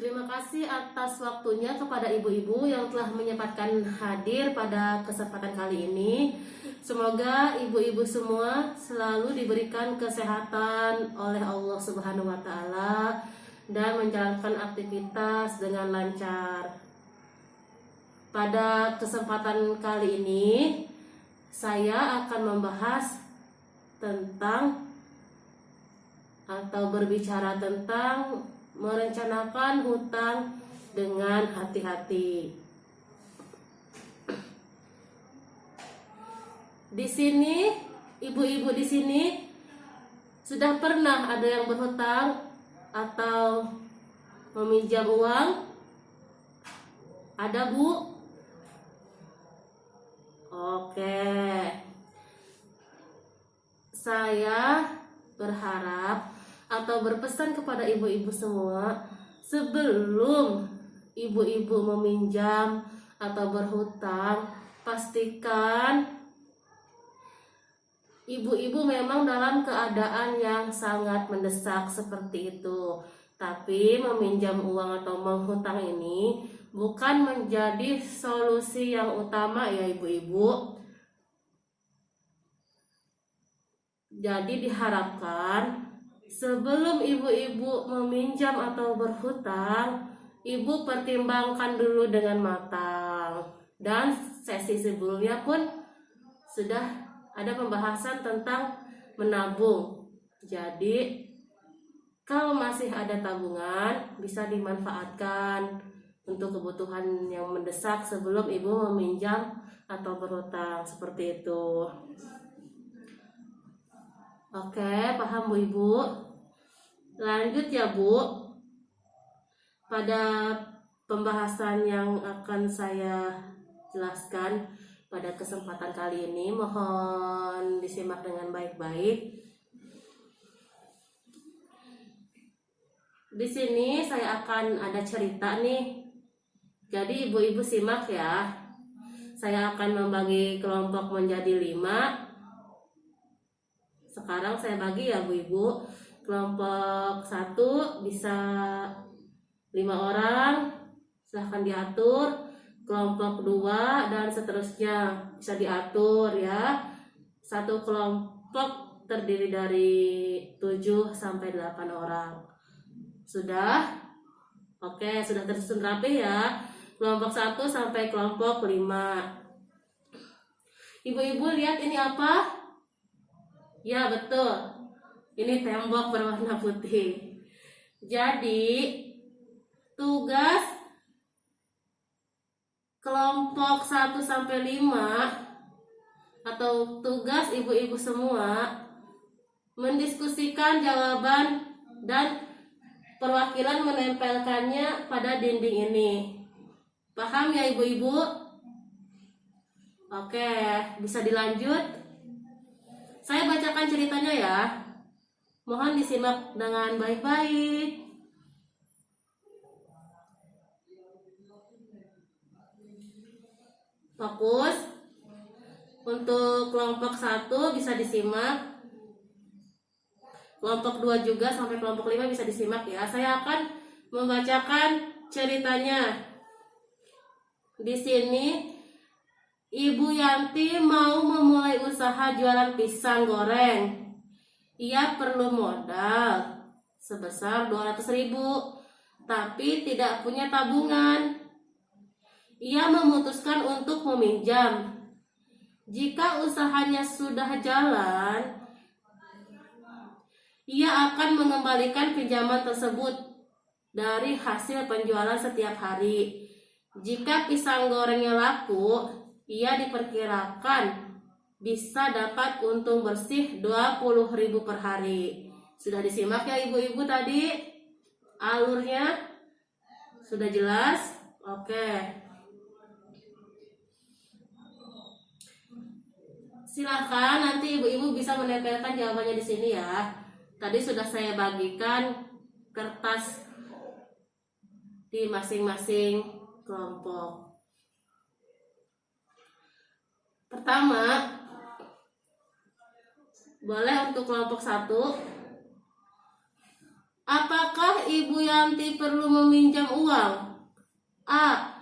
Terima kasih atas waktunya kepada ibu-ibu yang telah menyempatkan hadir pada kesempatan kali ini. Semoga ibu-ibu semua selalu diberikan kesehatan oleh Allah Subhanahu wa taala dan menjalankan aktivitas dengan lancar. Pada kesempatan kali ini saya akan membahas tentang atau berbicara tentang merencanakan hutang dengan hati-hati. Di sini, ibu-ibu di sini sudah pernah ada yang berhutang atau meminjam uang? Ada, Bu? Oke. Saya berharap atau berpesan kepada ibu-ibu semua, sebelum ibu-ibu meminjam atau berhutang, pastikan ibu-ibu memang dalam keadaan yang sangat mendesak seperti itu. Tapi meminjam uang atau menghutang ini bukan menjadi solusi yang utama ya ibu-ibu. Jadi diharapkan sebelum ibu-ibu meminjam atau berhutang, ibu pertimbangkan dulu dengan matang. Dan sesi sebelumnya pun sudah ada pembahasan tentang menabung. Jadi kalau masih ada tabungan bisa dimanfaatkan untuk kebutuhan yang mendesak sebelum ibu meminjam atau berhutang, seperti itu. Oke, paham Bu Ibu? Lanjut ya Bu. Pada pembahasan yang akan saya jelaskan pada kesempatan kali ini, mohon disimak dengan baik-baik. Di sini saya akan ada cerita nih. Jadi ibu-ibu simak ya. Saya akan membagi kelompok menjadi 5. Sekarang saya bagi ya Bu Ibu. Kelompok 1 bisa 5 orang, silahkan diatur. Kelompok 2 dan seterusnya bisa diatur ya. Satu kelompok terdiri dari 7 sampai 8 orang. Sudah? Oke, sudah tersusun rapi ya. Kelompok 1 sampai kelompok 5. Ibu-ibu lihat ini apa? Ya betul, ini tembok berwarna putih. Jadi tugas kelompok 1 sampai 5 atau tugas ibu-ibu semua mendiskusikan jawaban dan perwakilan menempelkannya pada dinding ini. Paham ya ibu-ibu? Oke, bisa dilanjut. Saya bacakan ceritanya ya. Mohon disimak dengan baik-baik. Fokus. Untuk kelompok 1 bisa disimak. Kelompok 2 juga sampai kelompok 5 bisa disimak ya. Saya akan membacakan ceritanya. Di sini Ibu Yanti mau memulai usaha jualan pisang goreng. Ia perlu modal sebesar 200.000, tapi tidak punya tabungan. Ia memutuskan untuk meminjam. Jika usahanya sudah jalan, ia akan mengembalikan pinjaman tersebut dari hasil penjualan setiap hari. Jika pisang gorengnya laku, ia diperkirakan bisa dapat untung bersih 20.000 per hari. Sudah disimak ya ibu-ibu tadi? Alurnya sudah jelas? Oke. Silahkan nanti ibu-ibu bisa menempelkan jawabannya di sini ya. Tadi sudah saya bagikan kertas di masing-masing kelompok. Pertama, boleh untuk kelompok 1 Apakah Ibu Yanti perlu meminjam uang? A.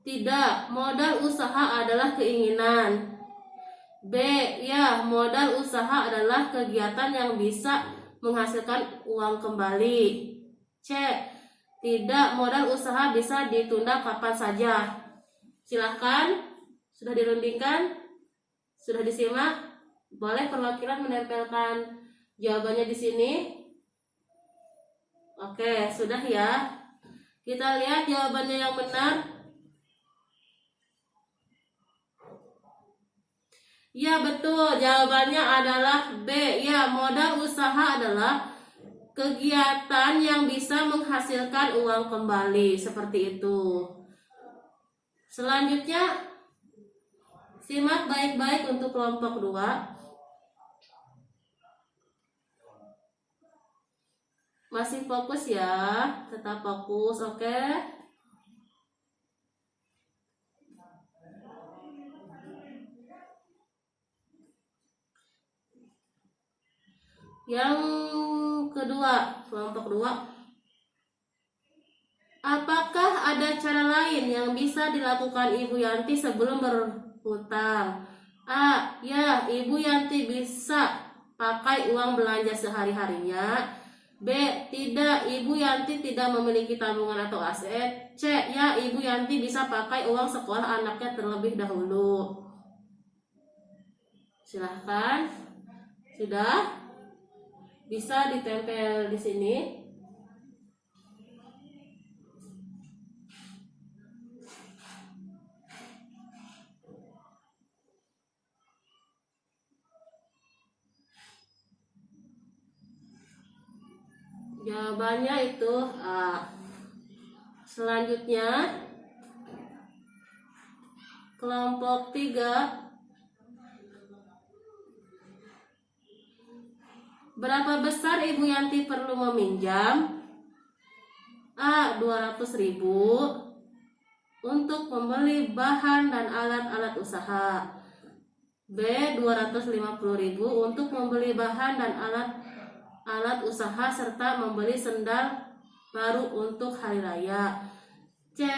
Tidak, modal usaha adalah keinginan. B. Ya, modal usaha adalah kegiatan yang bisa menghasilkan uang kembali. C. Tidak, modal usaha bisa ditunda kapan saja. Silahkan, sudah dirundingkan? Sudah disimak? Boleh perwakilan menempelkan jawabannya di sini. Oke, sudah ya. Kita lihat jawabannya yang benar. Ya, betul. Jawabannya adalah B. Ya, modal usaha adalah kegiatan yang bisa menghasilkan uang kembali. Seperti itu. Selanjutnya, simak baik-baik untuk kelompok 2. Masih fokus ya. Tetap fokus, oke? Yang kedua, kelompok 2. Apakah ada cara lain yang bisa dilakukan Ibu Yanti sebelum berhutang? A. Ya, Ibu Yanti bisa pakai uang belanja sehari-harinya. B. Tidak, Ibu Yanti tidak memiliki tabungan atau aset. C. Ya, Ibu Yanti bisa pakai uang sekolah anaknya terlebih dahulu. Silahkan. Sudah? Bisa ditempel di sini. Jawabannya itu A. Selanjutnya, kelompok 3. Berapa besar Ibu Yanti perlu meminjam? A. 200.000 untuk membeli bahan dan alat-alat usaha. B. 250.000 untuk membeli bahan dan alat usaha serta membeli sendal baru untuk hari raya. C.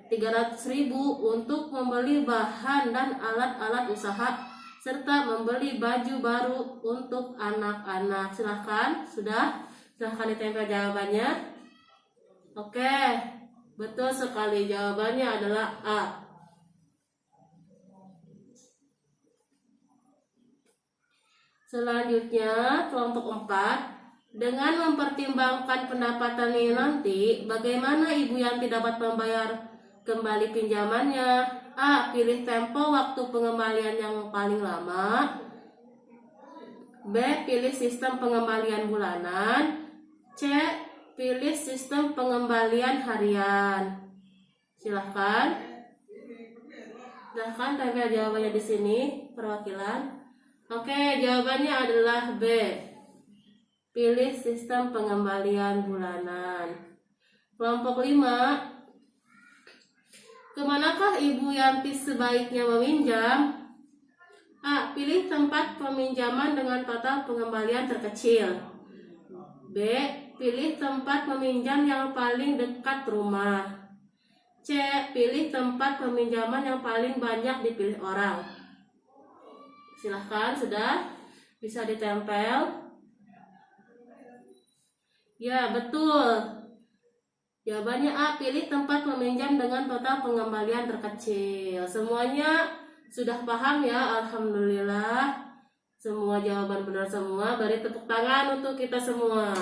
300.000 untuk membeli bahan dan alat-alat usaha serta membeli baju baru untuk anak-anak. Silahkan, sudah? Silahkan ditempel jawabannya. Oke, betul sekali, jawabannya adalah A. Selanjutnya, kelompok 4. Dengan mempertimbangkan pendapatan ini nanti, bagaimana Ibu Yanti dapat membayar kembali pinjamannya? A. Pilih tempo waktu pengembalian yang paling lama. B. Pilih sistem pengembalian bulanan. C. Pilih sistem pengembalian harian. Silahkan. Silahkan tempel jawabannya di sini, perwakilan. Oke, jawabannya adalah B. Pilih sistem pengembalian bulanan. Kelompok 5. Kemanakah Ibu Yanti sebaiknya meminjam? A. Pilih tempat peminjaman dengan total pengembalian terkecil. B. Pilih tempat meminjam yang paling dekat rumah. C. Pilih tempat peminjaman yang paling banyak dipilih orang. Silahkan, sudah bisa ditempel. Ya, betul. Jawabannya A. Pilih tempat meminjam dengan total pengembalian terkecil. Semuanya sudah paham ya? Alhamdulillah. Semua jawaban benar semua. Beri tepuk tangan untuk kita semua.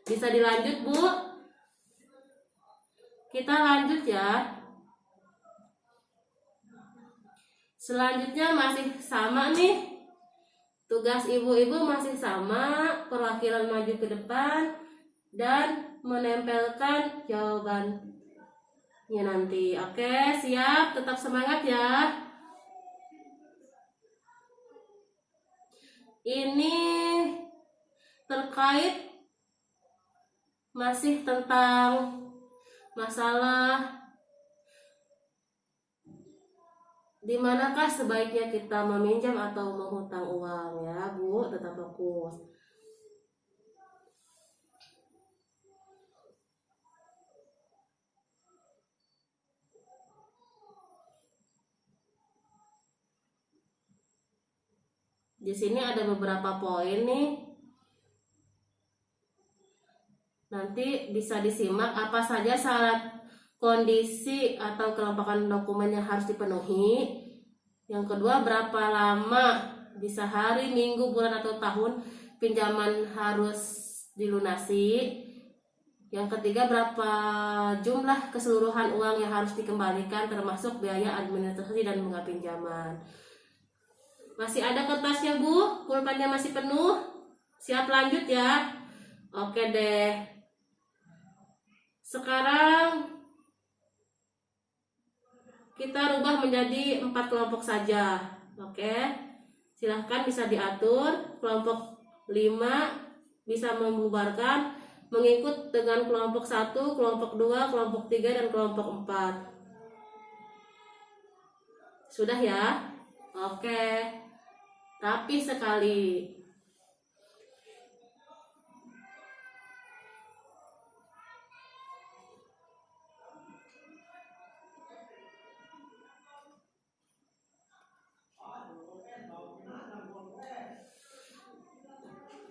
Bisa dilanjut, Bu? Kita lanjut ya. Selanjutnya masih sama nih. Tugas ibu-ibu masih sama. Perwakilan maju ke depan dan menempelkan jawabannya nanti. Oke, siap? Tetap semangat ya. Ini terkait masih tentang masalah di manakah sebaiknya kita meminjam atau menghutang uang ya, Bu. Tetap fokus. Di sini ada beberapa poin nih. Nanti bisa disimak apa saja syarat kondisi atau kelompokan dokumen yang harus dipenuhi. Yang kedua, berapa lama, bisa hari, minggu, bulan, atau tahun pinjaman harus dilunasi. Yang ketiga, berapa jumlah keseluruhan uang yang harus dikembalikan termasuk biaya administrasi dan bunga pinjaman. Masih ada kertasnya Bu? Pulpennya masih penuh? Siap lanjut ya? Oke deh. Sekarang kita rubah menjadi 4 kelompok saja. Oke. Silahkan bisa diatur. Kelompok 5 bisa membubarkan, mengikut dengan kelompok 1, kelompok 2, kelompok 3, dan kelompok 4. Sudah ya? Oke. Rapi sekali.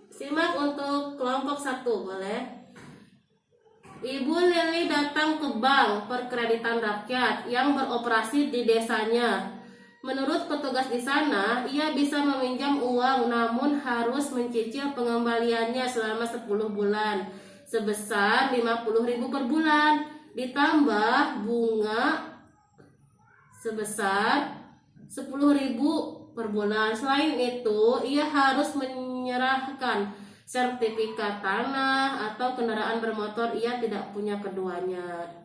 Simak untuk kelompok 1, boleh? Ibu Lili datang ke bank perkreditan rakyat yang beroperasi di desanya. Menurut petugas di sana, ia bisa meminjam uang namun harus mencicil pengembaliannya selama 10 bulan sebesar 50.000 per bulan, ditambah bunga sebesar 10.000 per bulan. Selain itu, ia harus menyerahkan sertifikat tanah atau kendaraan bermotor. Ia tidak punya keduanya.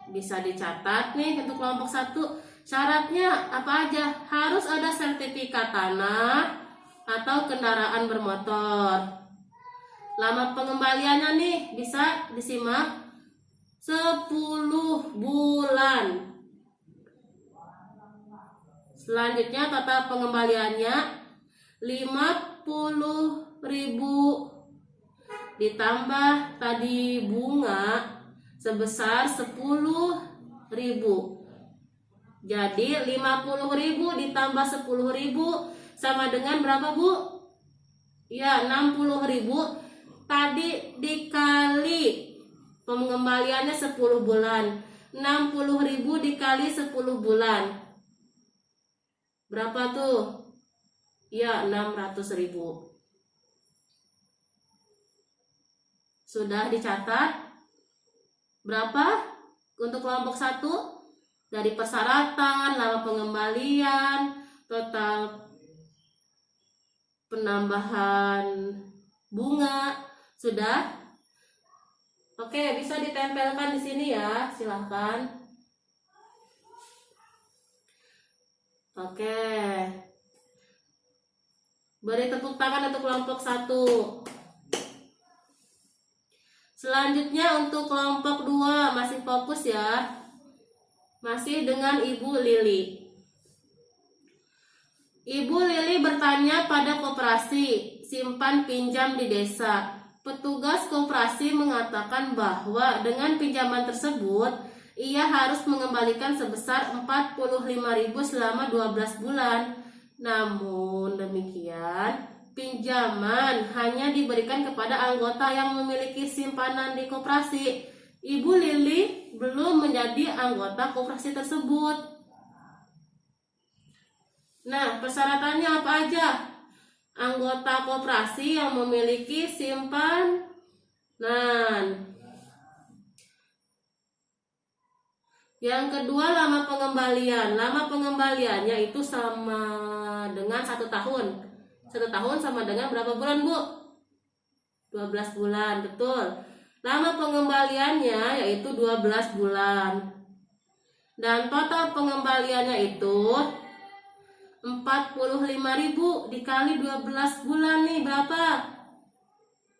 Bisa dicatat nih untuk kelompok 1. Syaratnya apa aja? Harus ada sertifikat tanah atau kendaraan bermotor. Lama pengembaliannya nih bisa disimak 10 bulan. Selanjutnya total pengembaliannya 50.000 ditambah tadi bunga sebesar 10.000. Jadi 50.000 ditambah 10.000 sama dengan berapa Bu? Ya, 60.000. Tadi dikali pengembaliannya 10 bulan. 60.000 dikali 10 bulan. Berapa tuh? Ya, 600.000. Sudah dicatat? Berapa untuk kelompok 1? Dari persyaratan, lama pengembalian, total penambahan bunga. Sudah? Oke, bisa ditempelkan di sini ya, silahkan. Oke. Beri tepuk tangan untuk kelompok 1. Selanjutnya untuk kelompok 2, masih fokus ya. Masih dengan Ibu Lili. Ibu Lili bertanya pada koperasi simpan pinjam di desa. Petugas koperasi mengatakan bahwa dengan pinjaman tersebut ia harus mengembalikan sebesar 45.000 selama 12 bulan. Namun demikian, pinjaman hanya diberikan kepada anggota yang memiliki simpanan di koperasi. Ibu Lili belum menjadi anggota koperasi tersebut. Nah, persyaratannya apa aja? Anggota koperasi yang memiliki simpanan. Yang kedua, lama pengembalian. Lama pengembaliannya itu sama dengan 1 tahun. 1 tahun sama dengan berapa bulan, Bu? 12 bulan, betul. Lama pengembaliannya yaitu 12 bulan. Dan total pengembaliannya itu 45.000 dikali 12 bulan nih berapa?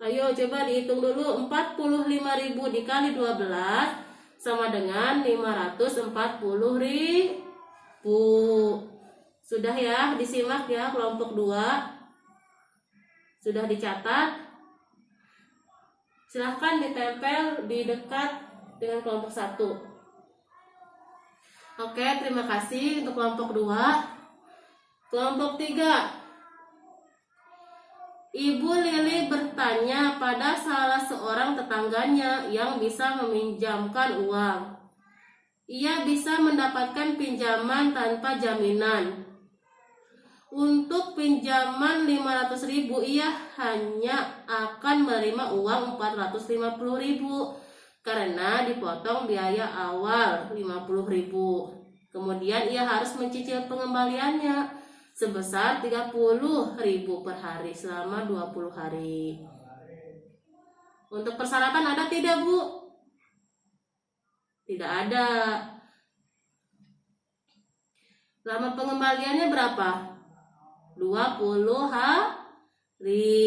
Ayo coba dihitung dulu. 45.000 dikali 12 sama dengan 540.000. Sudah ya, disimak ya kelompok 2. Sudah dicatat. Silahkan ditempel di dekat dengan kelompok 1. Oke, terima kasih untuk kelompok 2. Kelompok 3. Ibu Lili bertanya pada salah seorang tetangganya yang bisa meminjamkan uang. Ia bisa mendapatkan pinjaman tanpa jaminan. Untuk pinjaman 500.000 ia hanya akan menerima uang 450.000 karena dipotong biaya awal 50.000. Kemudian ia harus mencicil pengembaliannya sebesar 30.000 per hari selama 20 hari. Untuk persyaratan ada tidak, Bu? Tidak ada. Lama pengembaliannya berapa? 20 hari.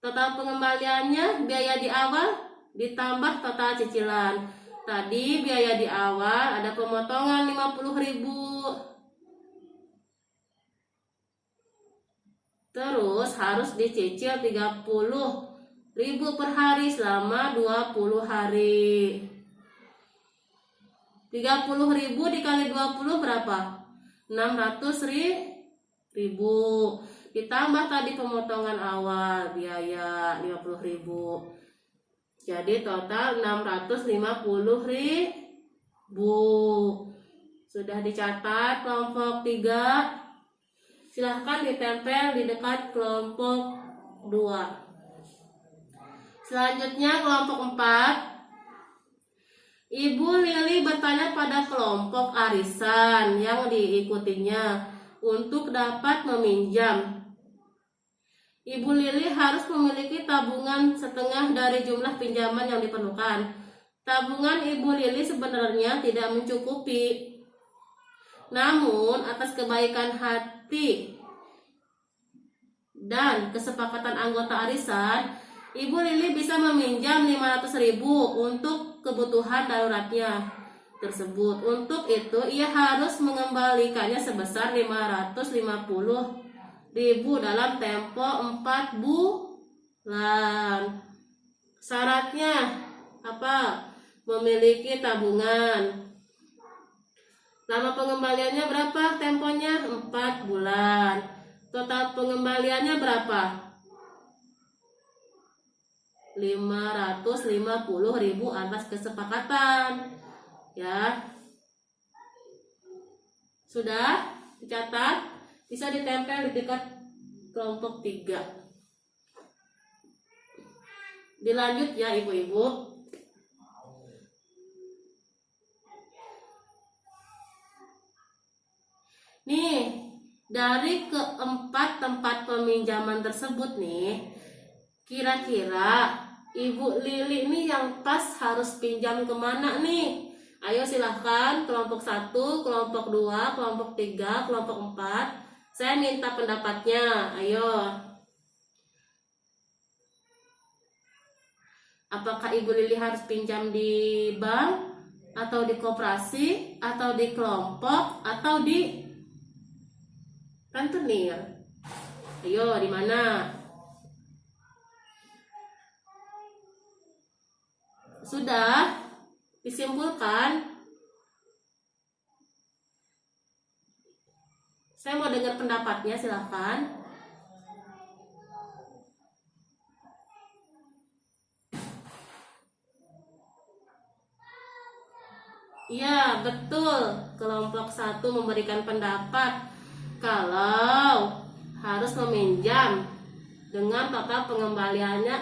Total pengembaliannya biaya di awal ditambah total cicilan. Tadi biaya di awal ada pemotongan 50.000. Terus harus dicicil 30.000 per hari selama 20 hari. 30.000 dikali 20 berapa? 600.000. Ditambah tadi pemotongan awal biaya 50.000. Jadi total 650.000. Sudah dicatat kelompok 3. Silahkan ditempel di dekat kelompok 2. Selanjutnya kelompok 4. Ibu Lili bertanya pada kelompok arisan yang diikutinya untuk dapat meminjam. Ibu Lili harus memiliki tabungan setengah dari jumlah pinjaman yang diperlukan. Tabungan Ibu Lili sebenarnya tidak mencukupi. Namun atas kebaikan hati dan kesepakatan anggota arisan, Ibu Lili bisa meminjam 500.000 untuk kebutuhan daruratnya tersebut. Untuk itu ia harus mengembalikannya sebesar 550.000 dalam tempo 4 bulan. Syaratnya apa? Memiliki tabungan. Lama pengembaliannya berapa? Temponya 4 bulan. Total pengembaliannya berapa? 550.000 atas kesepakatan. Ya. Sudah dicatat, bisa ditempel di dekat kelompok 3. Dilanjut ya Ibu-ibu. Nih, dari keempat tempat peminjaman tersebut nih, kira-kira Ibu Lili ini yang pas harus pinjam kemana nih? Ayo silahkan kelompok 1, kelompok 2, kelompok 3, kelompok 4. Saya minta pendapatnya. Ayo. Apakah Ibu Lili harus pinjam di bank, atau di koperasi, atau di kelompok, atau di rentenir? Ayo, di mana? Sudah disimpulkan? Saya mau dengar pendapatnya, silahkan. Iya, betul. Kelompok 1 memberikan pendapat kalau harus meminjam dengan total pengembaliannya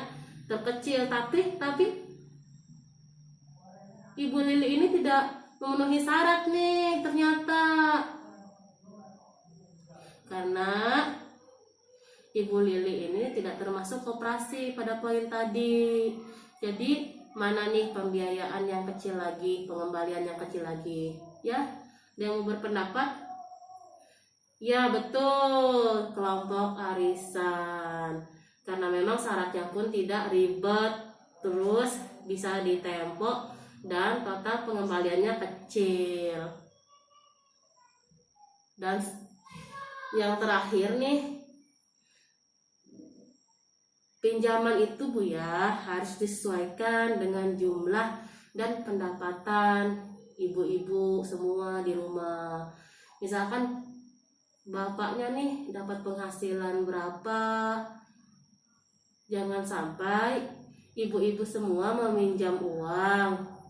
terkecil. Tapi Ibu Lili ini tidak memenuhi syarat nih ternyata. Karena Ibu Lili ini tidak termasuk koperasi pada poin tadi. Jadi mana nih pembiayaan yang kecil lagi, pengembalian yang kecil lagi? Ya, ada yang mau berpendapat? Ya betul, kelompok arisan. Karena memang syaratnya pun tidak ribet, terus bisa ditempo dan total pengembaliannya kecil. Dan yang terakhir nih, pinjaman itu Bu ya harus disesuaikan dengan jumlah dan pendapatan ibu-ibu semua di rumah. Misalkan bapaknya nih dapat penghasilan berapa, jangan sampai ibu-ibu semua meminjam uang